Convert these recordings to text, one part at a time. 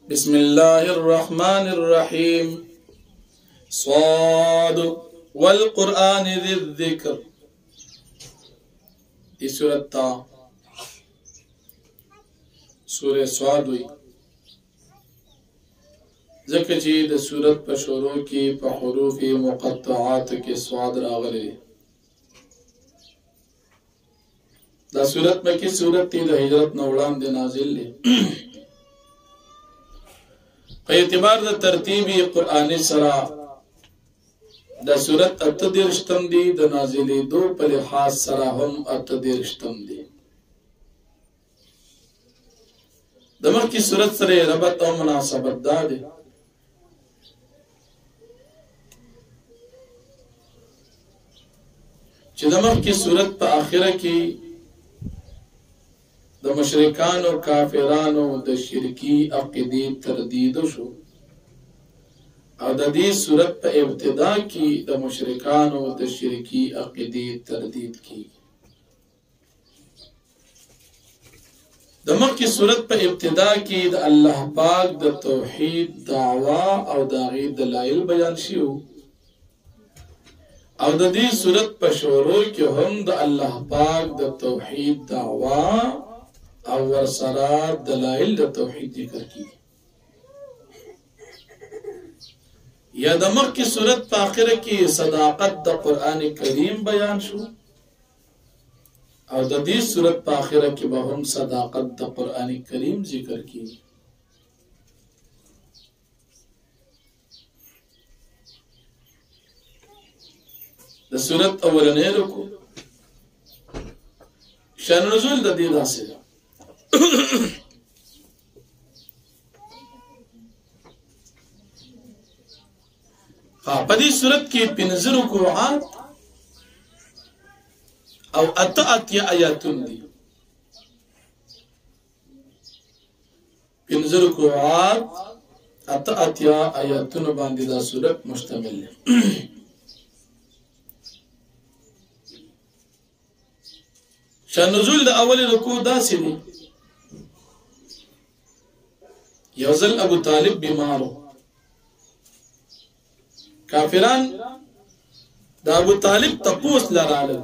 بسم الله الرحمن الرحيم صاد والقرآن ذي الذكر. دي سورة تا سورة صاد وي ذکر چی د سورت په شروع کې په حروف مقطعات کې صاد راغلي. دا سورت مکی سورت دی د هجرت نو وړاندې نازل دی. په اعتبار د ترتیبی قرآنی سره دا سورت 38 دی، د نازلې دو په لحاظ سره هم 38 دی. د مخکې سورت سره ربط او مناسبت دا دی چې د مخکې سورت په آخره کې د مشرکانو کافرانو د شرکی عقیدې تردید شو، او د دې سورت په ابتدا کې د مشرکانو د شرکی عقیدې تردید کیږي. د مخکې سورت په ابتدا کې د الله پاک د توحید دعوا او د هغې دلایل بیان شوي، او د دې سورت په شروع کې هم د الله پاک د توحید دعوا او ورسره دلایل د توحید ذکر کیږي. یا د مخکې سورت په آخره کې صداقت د قرآن کریم بیان شو، او د دې سورت په آخره کې به هم صداقت د قرآن کریم ذکر کیږي. د سورت اولنی رکو شان نزول د دې داسې ده. په دې سورت کې 15 رکوعات او 8 آیاتونه دي. 15 رکوعات 8 آیاتونه باندې دا سورت مشتمل ده. شان نزول د اول رکوع داسې دی. یو ځل ابو طالب بیمارو، کافران د ابو طالب تپوس لراله.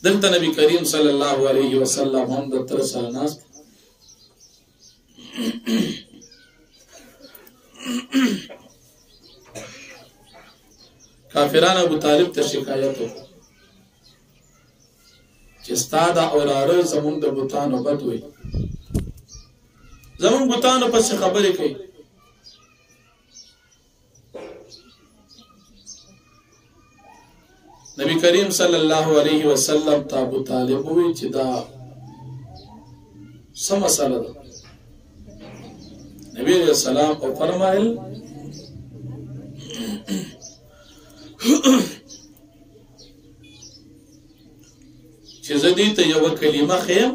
دلته نبی کریم صلی الله علیه وسلم هم د تر سره ناست. کافران ابو طالب ته شکایت وکړه چې ستا دا اوراره زمونږ د بوتانو بد وي، زمونږ بوتانو پسې خبرې کوي. نبی کریم صلی الله علیه وسلم ته ابو طالب وی چې دا څه مسله ده. نبی علیہ السلام او فرمایل چې زه دې ته یوه کلمه ښیم،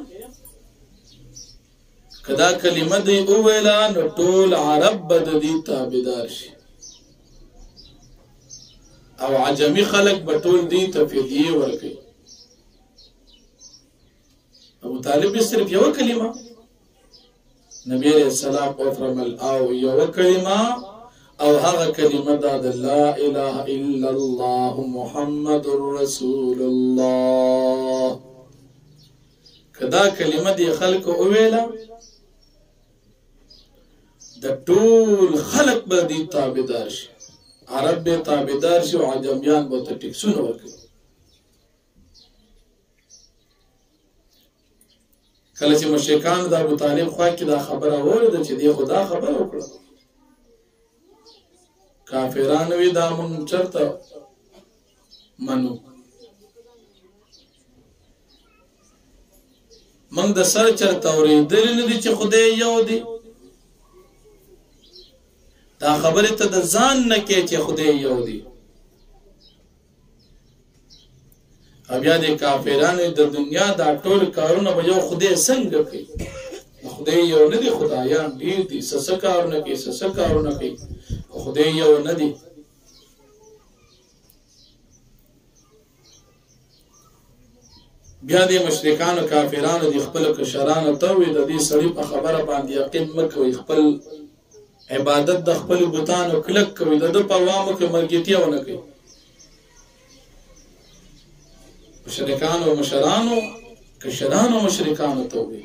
که دا کلمه دې وویله نو ټول عرب به د دې تابعدار شي، او عجمي خلک به ټول دې ته فدیې ورکوي. ابو طالب صرف یوه کلمه، نبی علیہ السلام وفرمایل او یوه کلمه، او هغه کلمه دا د لا اله الا الله محمد رسول الله. کدا کلمه دی خلق اویلا د ټول خلق به دی تابعدار شي، عرب به تابعدار شي او عجمیان به ته ټیکسونه ورکړي. کله چې مشرکان د ابو طالب خوا کې دا خبره وره چې دی خدا خبره وکړه، کافرانو وی دا مونږ چرته منو، مونږ د سر چرته اورېدلې نه دي چې خدای یو دی. دا خبره ته د ځان نه کې چې خدای یو دی. او بیا د کافرانو د دنیا دا ټول کارونه به یو خدای څنګه کوي؟ خدای یو نه دی، خدایان ډیر دي، څه کارونه کوي څه کارونه کوي، خدای یو نه دی. بیا دې مشرکانو کافرانو دې خپل کشرانو ته وي د دې سړي په خبره باندې یقین مه کوئ، خپل عبادت د خپل بتانو کلک کوي، د په عوامو کې مرګتیا ونه کوي. مشرکانو مشرانو کشرانو مشرکانو ته وي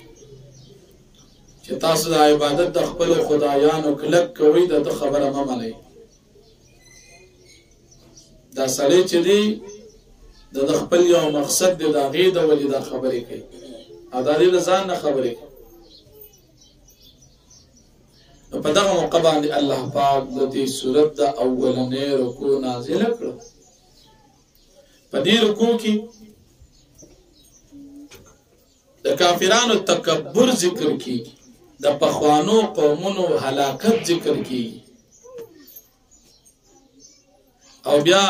چې تاسو د عبادت د خپل خدایانو کلک کوي، د خبره مه منئ. دا سړی چې دی د خپل یو مقصد دی، د هغې د ولې دا خبرې کوي او دا دې د ځان نه خبرې کوي. نو په دغه موقع باندې الله پاک د دې صورت د اولنۍ رکوع نازله کړه. په دې رکوع کې د کافرانو تکبر ذکر کیږي، د پخوانو قومونو هلاکت ذکر کیږي، او بیا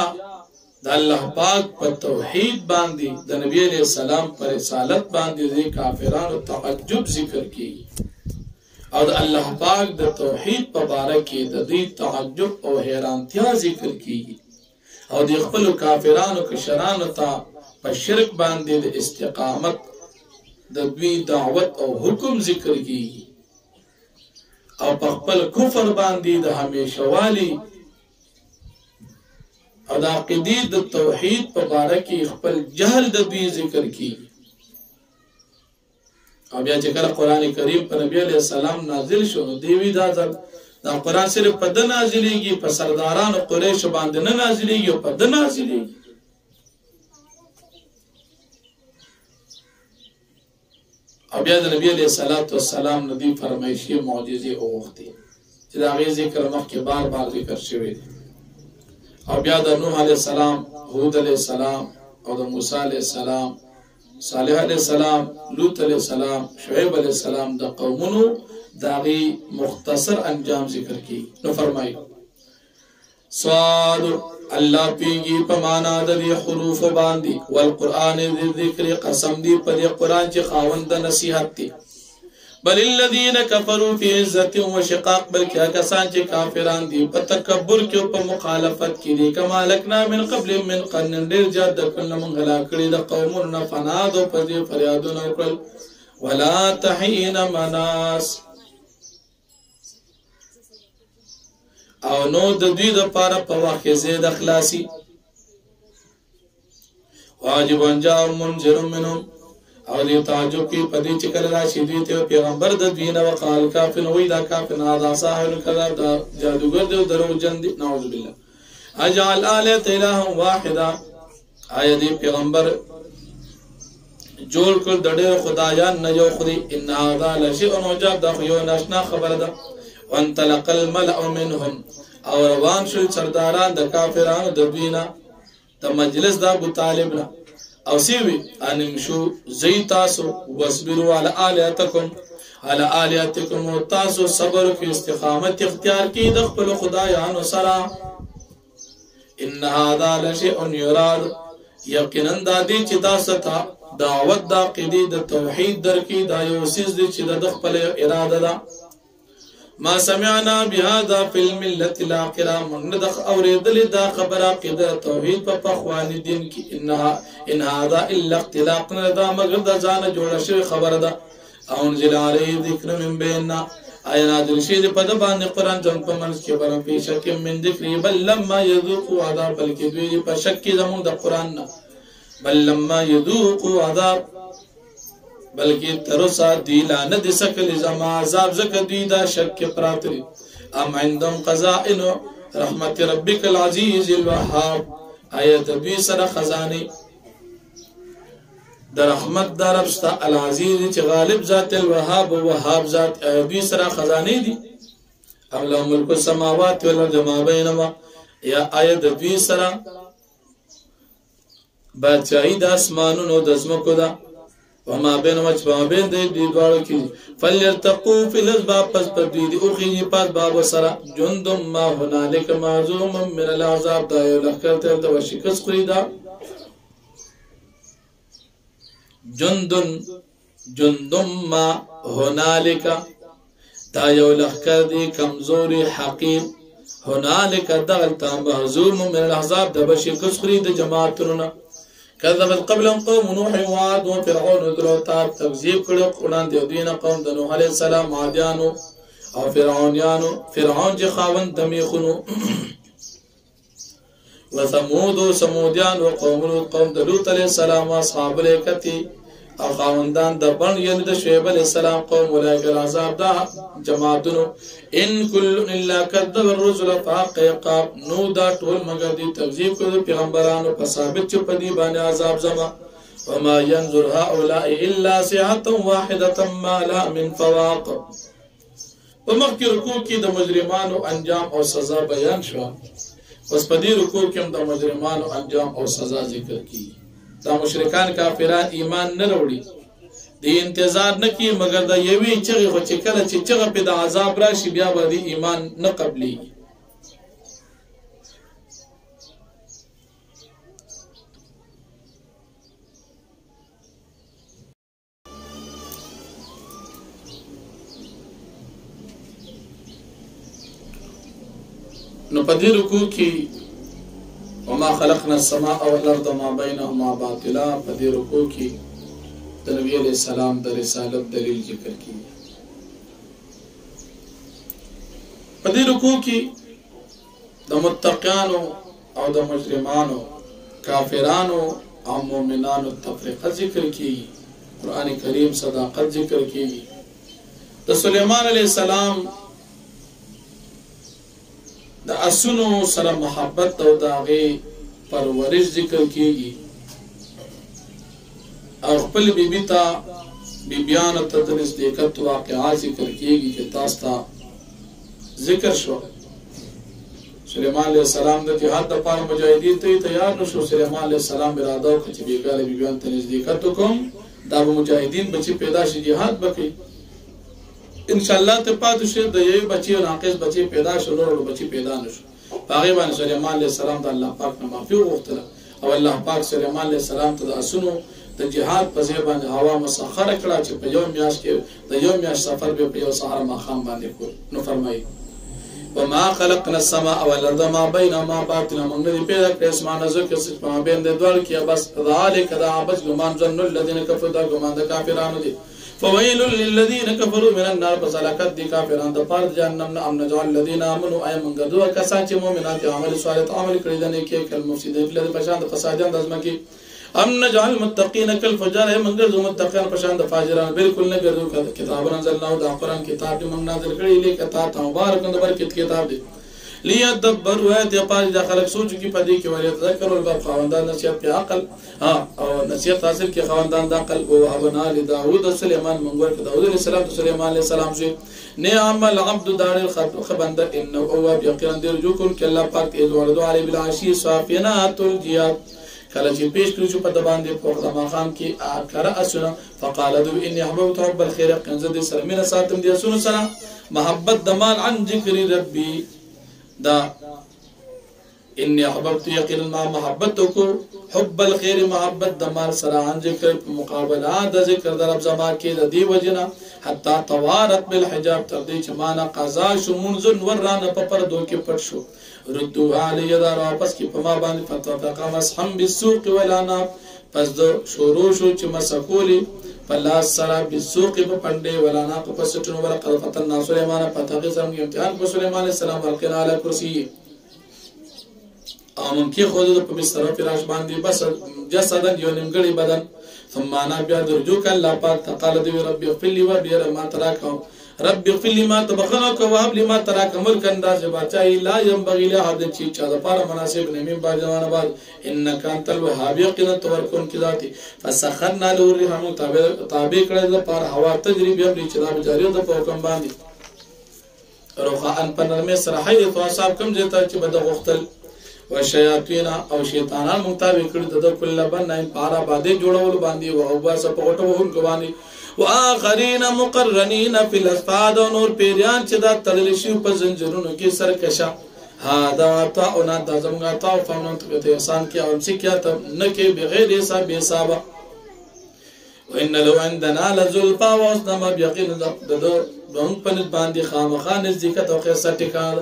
د الله پاک په توحید باندې د نبی علیہ السلام پر رسالت باندې د کافرانو تعجب ذکر کیږي، او د الله پاک د توحید په باره کې د دې تعجب او حیرانتیا ذکر کیږي، او د خپل کافرانو کشرانو ته په شرک باندې د استقامت د دوی دعوت او حکم ذکر کیږي، او په خپل کفر باندې د همیشه والی او د عقیدې د توحید په باره کې خپل جهل د دوی ذکر کیږي. او بیا چې کله قرآن کریم په نبی علیہ السلام نازل شو، نو دیوی دا قرآن صرف په ده نازلیږي، په سردارانو قریش باندې نه نازلیږي، او په ده نازلیږي. او بیا د نبی علیہ السلام نه دې فرمایشي معجزې وغوښتې چې د هغې ذکر مخکې بار بار ذکر شوی دی. او بیا د نوح علیہ السلام، هود علیہ السلام، او د موسی علیہ السلام، صالح علیہ السلام، لوط علیہ السلام، شعیب علیہ السلام د قومونو د هغې مختصر انجام ذکر کی. نو فرمایي صاد الله پیږي په معنا د دې حروف باندې، والقرآن د ذکر قسم دی په دې قرآن چې خاوند د نصیحت دی. بل الذين كفروا في عزة وشقاق، بلکې کسان چې کافران دي په تکبر کې او په مخالفت کې دي. کما لکنا من قبل من قرن، ډېر زیات د کله موږ هلاک کړي د قومونو نه فنادوا په دې فریادونه وکړل ولا تحین مناس، او نو د دوی دپاره په وخت کې زید خلاصي. واجب جاء منذر منهم، او دې تعجب کې په دې چې کله راشي دوی ته پیغمبر د دوی نه وقال کافر، وایي دا کافر هذا ساحر کذاب، دا جادوګر دی او دروغجن دی. نعوذ بالله. اجعل آلهة اله واحده، آیا دې پیغمبر جوړ کړ د ډېر خدایان نه یو خدای. ان هذا لشیء عجاب، دا خو یو ناشنا خبره ده. وانطلق الملأ منهم، او روان شول سرداران د کافرانو د دوی نه، د مجلس د ابو طالب نه، او سیوی انمشو زی تاسو وصبروا علی آلیاتکم، و تاسو صبر کی استقامت اختیار کی د خپل خدایانو سره. ان هذا لشیء یراد، یقینا دا دی چې تاسو ته دعوت د عقیدې د توحید درکې دا یو څیز دی چې د خپل اراده ده. ما سمعنا بهذا في الملة الآخرة، من ندخ اوریدل دا خبر عقیده توحید په پخوانی دین کې. ان هذا الا اختلاق، نه دا مگر د ځان جوړه شوی خبره ده. او انزل علیه ذکر من بیننا، آیا نازل شوی په د باندې قرآن زموږ په منځ کې، بل فی شک من ذکری، بل لما یذوقوا عذاب، بلکې دوی په شک کې زموږ د قرآن نه. بل لما یذوقوا عذاب، بلکې ترسا دی لا نه دي سکلی زما عذاب، زکه دوی دا شک کې پراتري. ام عندهم خزائن رحمت ربک العزیز الوهاب، آیا دوی سره خزانه د رحمت د رب ستا العزیز چې غالب ذات، الوهاب وهاب ذات، دوی سره خزانه دي. ام له ملک السماوات والارض ما بینهما، یا آیا دوی سره بادشاہی د اسمانونو د ځمکو ده، وما بینهما چې ما بین دی دواړو کې. فلیرتقوا فی الاسباب، پس پر دوی دي اوخیږي پاس باب سره. جند ما هنالک معزوم من العذاب، دا یو لښکر ته د شکست خوري. دا جند ما هنالک، دا یو لښکر دی کمزوري حقیر. هنالک دغلته معزوم من العذاب، د شکست خوري د جماعتونو نه. كذبت قبلهم قوم نوح وعاد وفرعون ودلو تاب تكذيب کړو قرآن دی دوی نه قوم د نوح علیه السلام عادیانو او فرعون چې خاوند د میخونو وثمود سمودیان وقوم لوط قوم د لوط علیه السلام واصحاب الایکه او خاوندان د بن یعنی د شعیب علیہ السلام قوم ولایک العذاب دا جماعتونو ان كل الا كذب الرسل فحقا نو دا ټول مگر دی تکذیب کړو پیغمبرانو په ثابت چې په دې باندې عذاب زما وما ينظر هؤلاء الا ساعه واحده ما لا من فواق په مخکې رکوع کې د مجرمانو انجام او سزا بیان شو اوس په دې رکوع کې هم د مجرمانو انجام او سزا ذکر کی دا مشرکان کافران ایمان نه وروړي دی انتظار نه کی مگر دا یوي چې خو چې کله چې چغه په د عذاب راشي بیا به دی ایمان نه قبلي نو په دې رکوع کې وما خلقنا السماء والارض ما بينهما باطلا په دې رکوع کې د نبی علیہ السلام د رسالت دلیل ذکر کیږي په دې رکوع کې د متقینانو او د مجرمانو کافرانو او مؤمنانو تفریقه ذکر کیږي قرآن کریم صداقت ذکر کیږي د سليمان علیہ السلام د اسونو سره محبت او داغه پرورش ذکر کیږي او خپل بیبي ته بیبيان ته د نزدېکت واقعات ذکر کیږي چې تاسو ته ذکر شو سليمان عليه السلام د جهاد لپاره مجاهدین ته تیار نشو سليمان عليه السلام اراده وکړه چې بیګاله بیبيان ته نزدېکت وکم دا مجاهدین بچي پیدا شي جهاد وکړي ان شاء الله ته پاتې شه د یو بچي او ناقص بچي پیدا شو نور بچي پیدا نشو هغه باندې سليمان عليه السلام د الله پاک نه معافي وغوښتله او الله پاک سليمان عليه السلام ته د اسونو د جهاد په ځای باندې هوا مسخره کړه چې په یو میاش کې د یو میاش سفر به په یو سهار ماښام باندې کول نو فرمایي وما خلقنا السماء والارض ما بينهما باطلا من الذي پیدا کړ اسمان ازو کې څه په بین د دوړ کې بس ذالک دا بس ګمان ظن الذين كفروا دا ګمان د کافرانو دي فويل للذين كفروا من النار فسلكت دي كافرون د پاره جهنم نه امن جعل الذين امنوا اي من غدو کسان چې مؤمنان عمل صالح عمل کړی دي کې کل مفسدين لري پشان د فسادان د ازمکه امن جعل المتقين كالفجار من غدو متقين پشان د فاجران بالکل نه ګرځو کتاب انزلناه د قرآن کتاب دې موږ نازل کړی لیک ته مبارک د برکت کتاب دی ليدبروا آيات پاره د خلق سوچ کی پدې کې ولې تذکر او خواندان نصیحت په عقل او نصیحت حاصل کې خواندان د عقل او ابنا لداود سليمان منګور کې داود عليه السلام سليمان عليه السلام شي نعم العبد دار الخبند انه هو يقين درجو كن كلا پاک ای ورد علي بالعشي صافينات الجياد کله چې پیش کړو په د باندې په دما خان کې اکر اسنه فقال ذو اني احببت حب الخير قنزد سلمنا ساتم دي اسنه سلام محبت دمال عن ذکر ربي دا اني احببت يقين ما محبتكم حب الخير محبت دمال سران ذکر مقابله د ذکر د رب زما کې د دی وجنا حتا توارت بالحجاب تر دې چې معنا قضا شو منذ ورانه په پردو کې پټ شو ردوا علی دا واپس کې په ما باندې فتوقع مسحم بالسوق ولا پس دو شروع شو چې مسکولی فلا سرا بالسوق په پنده ولا نا په پسټونو ورقه فتن سليمان فتاقي سم امتحان په سليمان عليه السلام ورکنا علی کرسی امن کې خود په مستر فراش باندې بس جسدن یو نیمګړي بدن ثم انا بیا درجو کله پاک تقال دی رب اغفر لي وبير ما تراکم رب اغفر لي ما تبخنك وهب لي ما تراکم ملکن دا بچای لا ينبغي له حد چی چا لپاره مناسب نه مين باجوان بعد انك انت الوهاب يقين توركون کی ذاتي فسخرنا له الرحم تابع کړه د پر هوا تجربه به چې دا جاری د حکم باندې روخه ان پنرمه سره حي توصاب کم جتا چې بد غختل وشیاطین او شیطانان مطابق کړه د کله باندې پارا باندې جوړول باندې او بس په غټو هم کوانی واخرین مقرنین فی الاصفاد نور پیریان چې دا تړل شي په زنجیرونو کې سرکشه هاذا تعنا د زمغه تا فمن ته انسان کې او چې کیا ته نه کې بغیر حساب حساب وان لو عندنا لزلفا واسنما بيقين د دون پنځ باندې خامخا نزدېکت او خیسه ټکار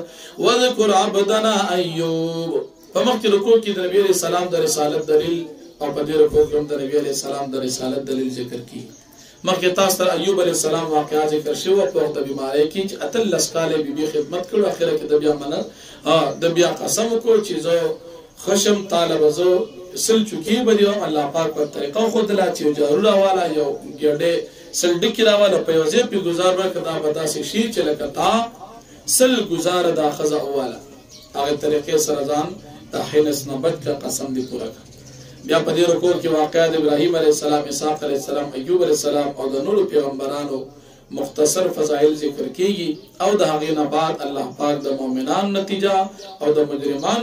وذكر عبدنا ايوب فمخکې رکوع کې د نبی رسول الله د رسالت دلیل او په دې رکوع کې هم د نبی عليه السلام د رسالت دلیل ذکر کی مخکې تاسو ته ایوب عليه السلام واقعا ذکر شوی په وخت د بیماری کې چې اتلس کاله بیبي خدمت کړو اخره کې د بیا منل د بیا قسم کو چې زه خشم طالب زو سل چوکي بدیو الله پاک په طریقه خود لا چې جارو والا یو ګډه سل ډکی راواله په وځي په گزار ورکړه په داسې شي چې لکه تا سل گزار د خزه اواله هغه طریقې سره ځان د حینس نبت کا قسم دی پورا بیا په دې رکوع کې واقعات ابراهیم علیه السلام اسحاق علیه السلام ایوب علیه السلام او د نورو پیغمبرانو مختصر فضائل ذکر کیږي او د هغې نه بعد الله پاک د مؤمنان نتیجه او د مجرمان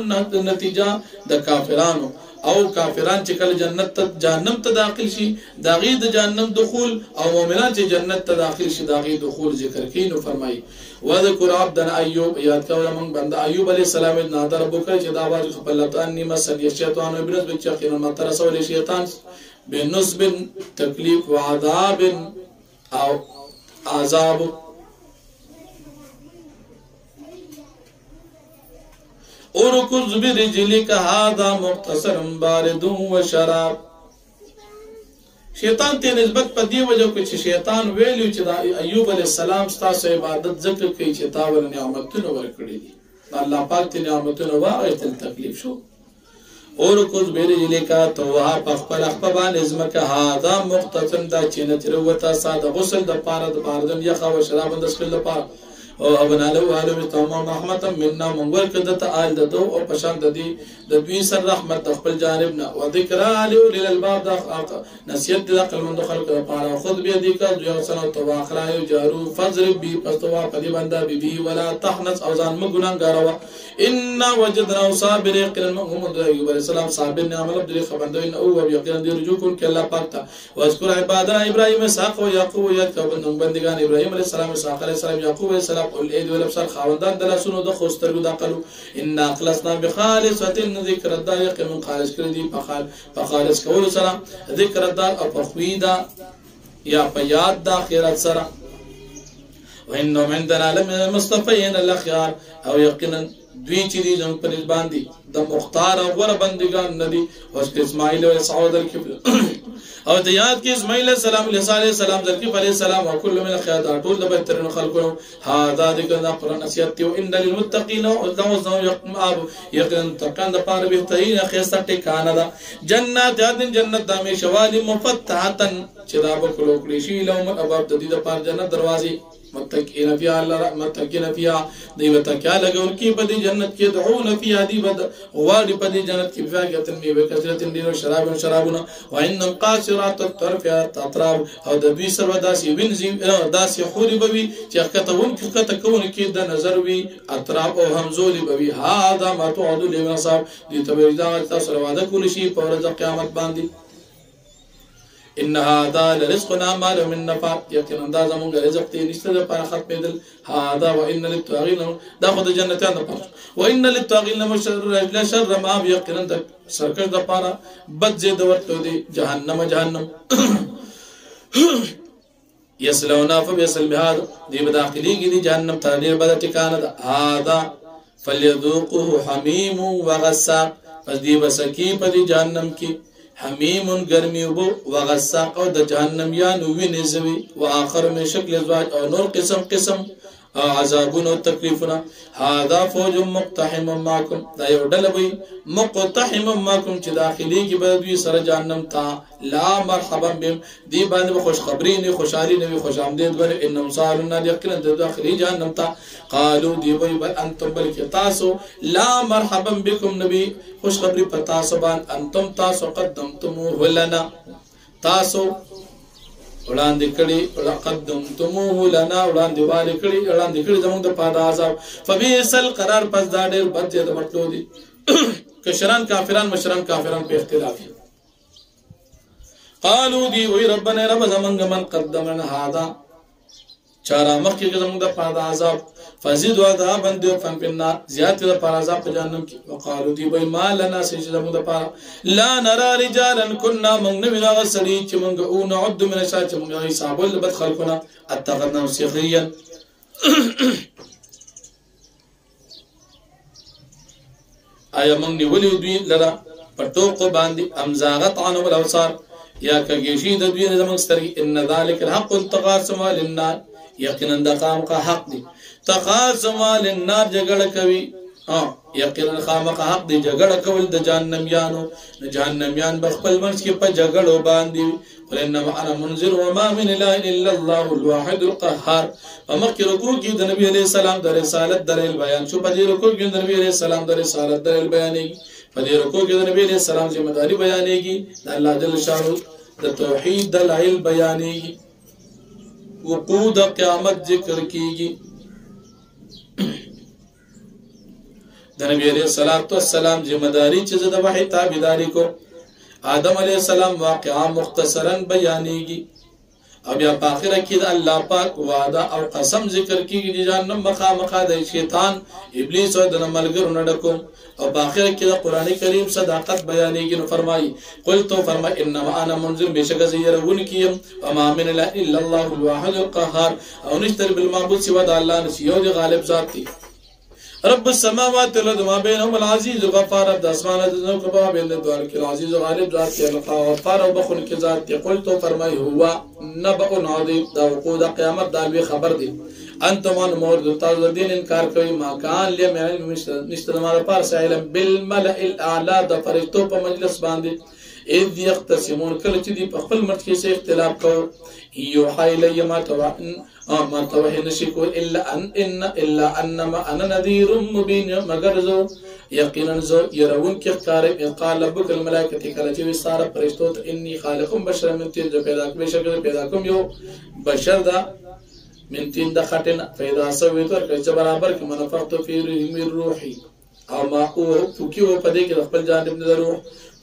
نتیجه د کافرانو او کافران چې کله جنت ته جهنم ته داخل شي داغي د جهنم دخول او مؤمنان چې جنت ته داخل شي داغي دخول ذکر کین او فرمایي وذكر عبدنا ایوب یاد کول من بنده ایوب علیہ السلام نادر ربک چې دا واجب خپلتان نیمه سن شیطان ابلیس بچ خیر ما تر سوال شیطان بنسب تکلیف وعذاب او عذاب اركض برجلك هذا مختصر بارد وشراب شیطان ته نسبت په دی وجه کې چې شیطان ویلو چې د ایوب علی السلام ستاسو عبادت ذکر کوي چې تا ول نعمتونه ورکړي دي الله پاک ته نعمتونه واغې تکلیف شو اركض برجلك توها پخپل خپبان ازمکه هذا مختصر دا چې نتر وتا ساده غسل د پاره د باردن یخه او شراب د سپل لپاره او ابنا له والو تمام رحمت منا منور کده ته آل دته او پشان د دوی سر رحمت خپل جانبنا او ذکر علی للباب د نصیحت د عقل مند خلق لپاره خود به دې کا جو سنه تو اخره جارو فضرب بي پستوا پدی بندا بي ولا تحنس او ځان مګناګاروا ان وجدنا صابر يقين محمد ایوب علیہ السلام صابر نے عمل عبد خبردین او یقین دی رجوع کن کہ اللہ پاک تا واذكر عبادنا ابراهيم اسحاق ويعقوب يتقبل بندگان ابراهيم علیہ السلام اسحاق علیہ السلام يعقوب علیہ السلام قل ايد والابصار خاوندان دلاسونو د خوسترګو د عقلو ان اخلصنا بخالصه ذکر الدایق من خالص کړي دي فخالص کول سره ذکر الدار او فخویدا یا پیاد د اخرت سره وانه عندنا لمن المصطفين الاخيار او یقینا دوی چې دي زموږ په نسبت باندې د مختار او غوره بندگان ندي او اسماعیل او اسحاق الکبر او د یاد کې اسماعیل السلام علیه السلام ذکر علیه السلام او کله من الخيرات ټول د بهترین خلقو هاذا ذکر د قران نصیحت او ان للمتقین او ذو یقین تقان د پاره بهترین خیسه ټکانه ده جنات یادن جنت د همیشوالی مفتحتن چې دا به کلوکړي شي لهم ابواب د دې د پاره جنت دروازې متکئین فیها الله متکئین فیها دیو تکیا لګور کی په دې جنت کې دعون فیها دی بد غواړي په دې جنت کې فاکهه میوه کثرت دي او شرابونه وان قاصرات الطرف اطراب او د دوی سره داسې وینځي داسې خوري بوي چې کتهون کې د نظر وی اطراب او همزولي بوي هاذا ما توعد للمصاب دې تبریدا تاسو وعده کول شي په ورځ قیامت باندې ان هذا لرزقنا ما له من نفع یقینا دا زمونږ رزق دی نشته د پر ختمېدل هذا وان للطاغين دا خو د جنتیانو لپاره وان للطاغين شر ما یقینا د سرکش د پاره بد زید ورته دی جهنم یسلونا فبسل بهذا دی بداخلي کې دی جهنم ته ډیر بد ټکانه ده هذا فليذوقه حميم وغساق پس دی بسکی په دی جهنم کې حمیم گرمی وبو وغساق او د جهنم یا نو وینځوي واخر من شکل ازواج او نور قسم عذابون او تکلیفنا هذا فوج مقتحم معكم دا یو ډلوي مقتحم معكم چې داخلي کې به دوی سره جهنم تا لا مرحبا بهم دی باندې خوش خبری نه خوشالي نه خوش آمدید ور انهم صالحون یقینا د داخلي جهنم تا قالوا دی وي بل انتم بل تاسو لا مرحبا بكم نبي خوش خبری پتا سبان انتم تاسو قدمتموه لنا تاسو وړاندې کړي قدمتموه لنا وړاندې کړي زموږ د پاده عذاب فبئسل قرار پس دا ډېر بد دی د مطلب دي کشران کافران مشران کافران په اختلاف قالوا دی وی ربنا رب زمنګ من قدمنا هذا چارا مخکې زموږ د پاده عذاب فزيد عذابا ضعفا في النار زیات د پاده عذاب په جهنم کې وقالوا دی وی ما لنا سجدمو د پاده لا نرى رجالا كنا من نمنا غسري چې موږ او نعد من الشات چې موږ حساب بد خلقنا اتخذنا سخريا آیا موږ نیولې دوی لرا پټوکو باندې امزاغت عنهم الابصار یا کګیشي د دوی زمنګ سترګي ان ذلک الحق تقاسم للنار یقینا د خامخا حق دی تقاسم للنار جګړه کوي یقینا خامخا حق دی جګړه کول د جهنميان بخپل منځ کې په جګړو باندې ولنما انا منذر وما من اله الا الله الواحد القهار امر کې رکوع کې د نبی عليه السلام د رسالت دلیل بیان شو په دې رکوع کې د نبی عليه السلام د رسالت دلیل بیانېږي په دې رکوع کې د نبی عليه السلام ذمہ داری بیانېږي د الله جل شانه د توحید دلایل بیانېږي وقوع د قیامت ذکر کیږي د نبی عليه السلام ذمہ داری چې د وحی تابعداري کو آدم علیہ السلام واقعا مختصرا بیانېږي او بیا په اخره کې د الله پاک وعده او قسم ذکر کیږي چې جهنم مخامخ د شیطان ابلیس او د ملګرو نه ډکو او په اخره کې د قران کریم صداقت بیانېږي نو فرمایي قلت فرما انما انا منذر بشک زيرون کیم وما من الا الله الواحد القهار او نشتر بالمعبود سوا د الله نشي یو د غالب ذات دی رب السماوات والارض ما بينهم العزيز الغفار رب اسمان ذو كبا بين الدوار کے العزيز غالب ذات کے الغفار و بخن کے ذات کے قلت فرمای هو نبأ عظیم دا وقوع قیامت دا بھی خبر دی انتم من مورد تازدین انکار کوي ما کان لم علم نشته مال پر سائل بالملئ الاعلى د فرشتو په مجلس باندې اذ يختصمون کله چې دی په خپل مرګ کې اختلاف کو یو حایل ما توه نشکو الا انما انا نذير مبين مگر زو یقینا زو يرون کې کار قال ربك الملائکه کله چې وساره فرشتو ته انی خالق بشر من تین پیدا کوم شکل پیدا کوم یو بشر دا من تین د خټنه پیدا سوي تر چې برابر کې منفعت فی روحي او ما او فکیو په دې کې خپل جانب نه روح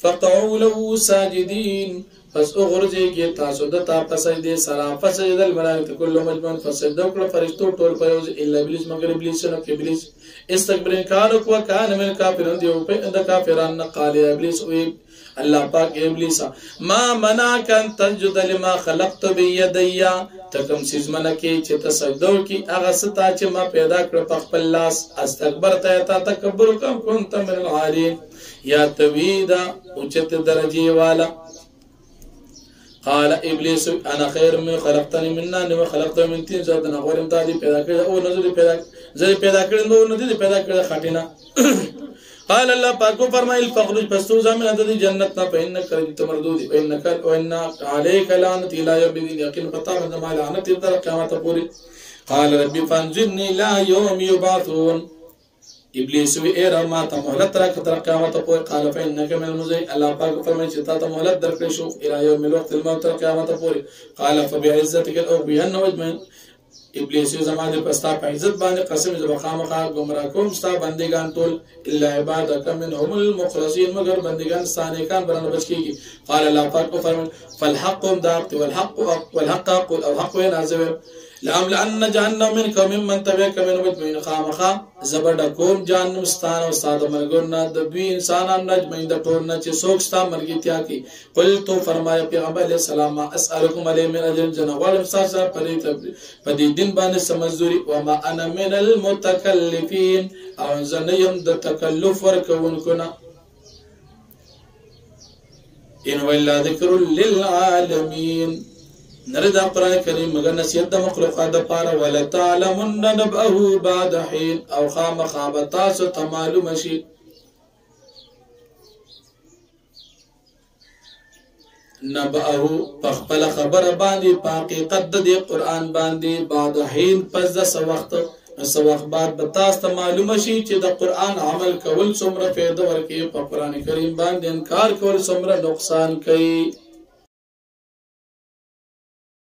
فقعوا له ساجدين پس اغرزی کی تاسو د تا پسجدې سره فسجد الملائکه كل مجمع فسجدوا کړ فرشتو ټول په یوز الا ابلیس مگر ابلیس نو کې ابلیس استكبر انکار کو کان من کافرون دی په د کافرانو قال ابلیس وی الله پاک ابلیس ما منعك ان تسجد لما خلقت بيدي تکم سیز منکی چې تسجدو کی هغه ستا چې ما پیدا کړ په خپل لاس استكبرت تا تکبر کوم كنت من العالين یا تویدا اوچت درجه والا قال ابلیس انا خیر من خلقتنی من نار و خلقته من طین زادنا غورم تا دی پیدا کړ او نظر پیدا کړ نو ندی پیدا کړ خټینا قال الله پاک فرمایل فخرج فاستو زمن د جنت نه پهن کړی تمردود انک وان علیک لعنت الى یوم الدین یقین پتا د ما لعنت تر قیامت پوری قال ربي فانظرني الى يوم يبعثون ابلیس وی ایرا ما ته مهلت را کتر قیامت پوری قال فانك من المزي الله پاک فرمایي چې تا ته مهلت درکړې شو الى يوم الوقت الموت تر قیامت پوری قال فبعزتك الاغوين وجمن ابلیس زمانه پستا په عزت باندې قسم ز بخامخه گمراه کوم ستا بندگان ټول الا عبادك منهم المخلصين مگر بندگان سانیکان برنه بچکیږي قال الله پاک فرمایي فالحق ذات والحق قل او حق نازل لأن جهنم منكم ممن تبعك من مجمعين خامخا زبردكم جهنم ستان او ساده مرګونه د دوی انسانان نجمین د ټول نه چې څوک ستا مرګتیا کی قلت فرمایا پیغمبر علیہ السلام اسالکم علی من اجر جنوال مساس پدې دین باندې سمزوري و ما انا من المتکلفین او زنیم د تکلف ورکونکو نه ان ولا ذکر للعالمین نرد قرآن کریم مگر نصیحت د مخلوقات د پاره ولا تعلمن نبأه بعد حين او خامخابتا سو معلوم شي نبأه پخپل خبر باندې حقیقت د قرآن باندې بعد حين پس د سو وخت بعد بتاست معلوم شي چې د قرآن عمل کول څومره فائدہ ورکوي په قرآن کریم باندې انکار کول څومره نقصان کوي